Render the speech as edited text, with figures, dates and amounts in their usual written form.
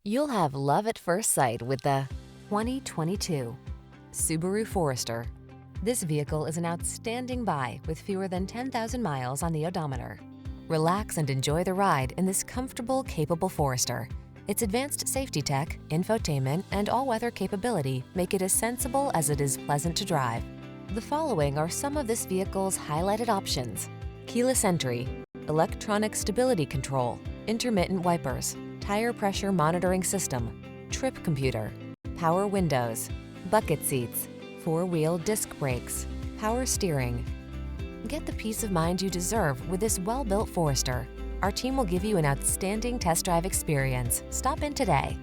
You'll have love at first sight with the 2022 Subaru Forester. This vehicle is an outstanding buy with fewer than 10,000 miles on the odometer. Relax and enjoy the ride in this comfortable, capable Forester. Its advanced safety tech, infotainment, and all-weather capability make it as sensible as it is pleasant to drive. The following are some of this vehicle's highlighted options: keyless entry, electronic stability control, intermittent wipers, tire pressure monitoring system, trip computer, power windows, bucket seats, four-wheel disc brakes, power steering. Get the peace of mind you deserve with this well-built Forester. Our team will give you an outstanding test drive experience. Stop in today.